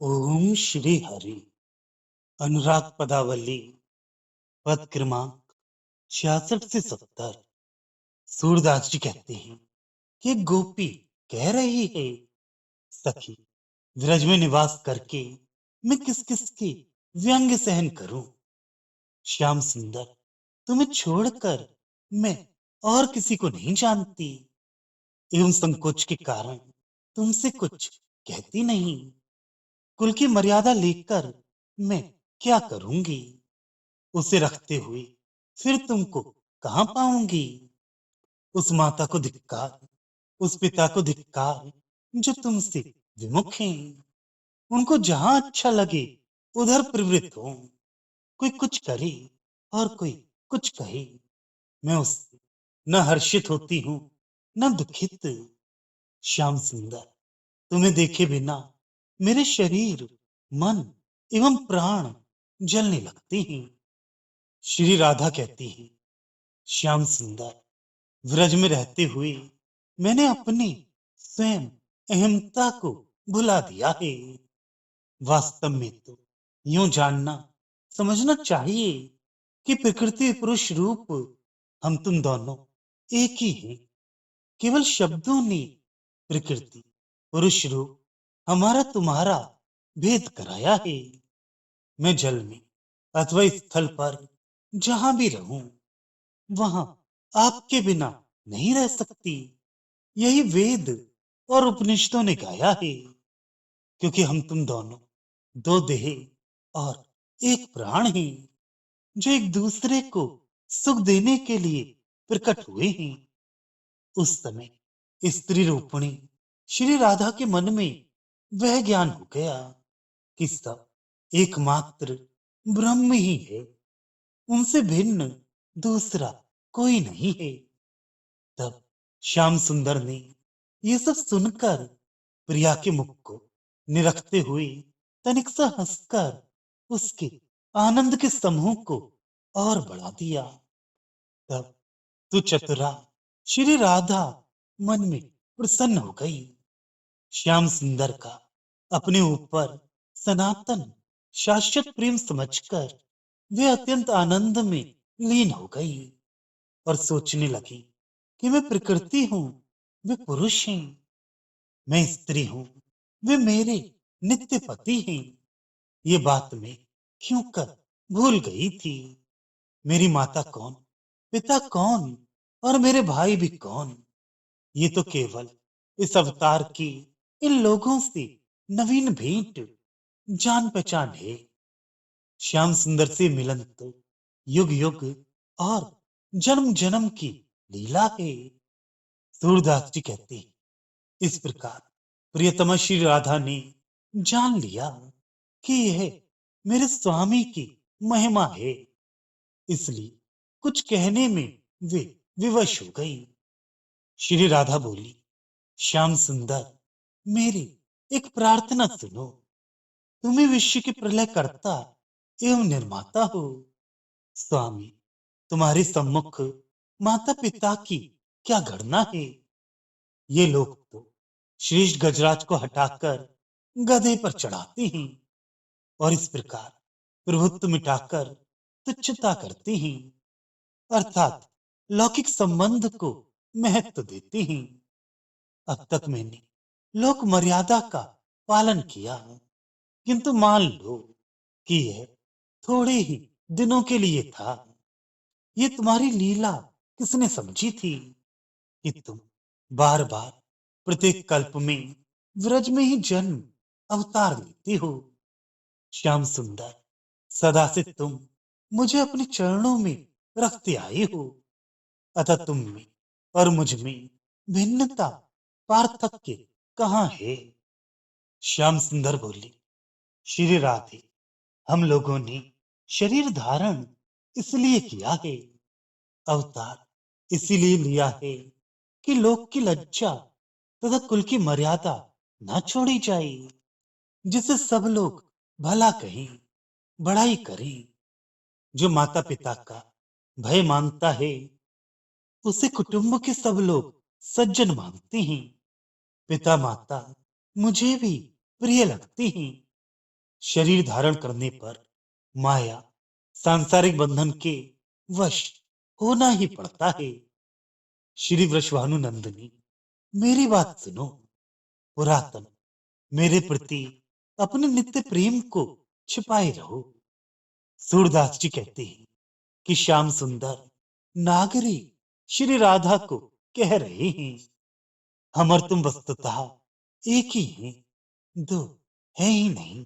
ओम श्री हरि। अनुराग पदावली पद क्रमांक 66 से 70। सूरदास जी कहते हैं कि एक गोपी कह रही है, सखी व्रज में निवास करके मैं किस किस की व्यंग सहन करूं। श्याम सुंदर, तुम्हें छोड़कर मैं और किसी को नहीं जानती, एवं संकोच के कारण तुमसे कुछ कहती नहीं। कुल की मर्यादा लेकर मैं क्या करूंगी, उसे रखते हुए फिर तुमको कहां पाऊंगी। उस माता को धिक्कार, उस पिता को धिक्कार जो तुमसे विमुख हैं। उनको जहां अच्छा लगे उधर प्रवृत्त हो। कोई कुछ करे और कोई कुछ कहे, मैं उससे न हर्षित होती हूं न दुखित। श्याम सुंदर, तुम्हें देखे बिना मेरे शरीर, मन एवं प्राण जलने लगते हैं। श्री राधा कहती है, श्याम सुंदर, व्रज में रहते हुए मैंने अपनी स्वयं अहमता को भुला दिया है। वास्तव में तो यूं जानना समझना चाहिए कि प्रकृति पुरुष रूप हम तुम दोनों एक ही हैं। केवल शब्दों ने प्रकृति पुरुष रूप हमारा तुम्हारा भेद कराया है। मैं जल में अथवा स्थल पर जहां भी रहूं, वहां आपके बिना नहीं रह सकती। यही वेद और उपनिषदों ने गाया है, क्योंकि हम तुम दोनों दो देह और एक प्राण हैं, जो एक दूसरे को सुख देने के लिए प्रकट हुए हैं। उस समय स्त्री रूपिणी श्री राधा के मन में वह ज्ञान हो गया कि सब एकमात्र ब्रह्म ही है, उनसे भिन्न दूसरा कोई नहीं है। तब श्याम सुंदर ने ये सब सुनकर प्रिया के मुख को निरखते हुए तनिक सा हंसकर उसके आनंद के समूह को और बढ़ा दिया। तब तू चतुरा श्री राधा मन में प्रसन्न हो गई। श्याम सुंदर का अपने ऊपर सनातन शाश्वत प्रेम समझकर वे अत्यंत आनंद में लीन हो गई और सोचने लगी कि मैं प्रकृति हूं, वे पुरुष हैं। मैं स्त्री हूं, वे मेरे नित्य पति हैं। ये बात मैं क्यों कर भूल गई थी। मेरी माता कौन, पिता कौन और मेरे भाई भी कौन, ये तो केवल इस अवतार की इन लोगों से नवीन भेंट जान पहचान है। श्याम सुंदर से मिलन तो युग युग और जन्म जन्म की लीला है। सूरदास जी कहते हैं, इस प्रकार प्रियतमा श्री राधा ने जान लिया कि यह मेरे स्वामी की महिमा है, इसलिए कुछ कहने में वे विवश हो गई। श्री राधा बोली, श्याम सुंदर, मेरी एक प्रार्थना सुनो। तुम्हें विश्व के प्रलय करता एवं निर्माता हो। स्वामी, तुम्हारे सम्मुख माता पिता की क्या गणना है। ये लोग तो श्रेष्ठ गजराज को हटाकर गधे पर चढ़ाते हैं और इस प्रकार प्रभुत्व मिटाकर तुच्छता करते हैं, अर्थात लौकिक संबंध को महत्व देते हैं। अब तक मैंने लोक मर्यादा का पालन किया, किंतु मान लो कि यह थोड़े ही दिनों के लिए था। ये तुम्हारी लीला किसने समझी थी कि तुम बार बार प्रत्येक कल्प में व्रज में ही जन्म अवतार लेते हो। श्याम सुंदर, सदा से तुम मुझे अपने चरणों में रखते आए हो, अतः तुम में और मुझ में भिन्नता पार्थक्य कहाँ है। श्याम सुंदर बोली, श्री राधे, हम लोगों ने शरीर धारण इसलिए किया है, अवतार इसीलिए लिया है कि लोक की लज्जा तथा कुल की मर्यादा न छोड़ी जाए, जिसे सब लोग भला कहें, बड़ाई करें। जो माता पिता का भय मांगता है, उसे कुटुंब के सब लोग सज्जन मानते हैं। पिता माता मुझे भी प्रिय लगते हैं, शरीर धारण करने पर माया सांसारिक बंधन के वश होना ही पड़ता है। श्री वृषभानु नंदिनी, मेरी बात सुनो। पुरातन, मेरे प्रति अपने नित्य प्रेम को छिपाए रहो। सूरदास जी कहते हैं कि श्याम सुंदर नागरी श्री राधा को कह रहे हैं, हम और तुम वस्तुतः एक ही हैं, दो है ही नहीं।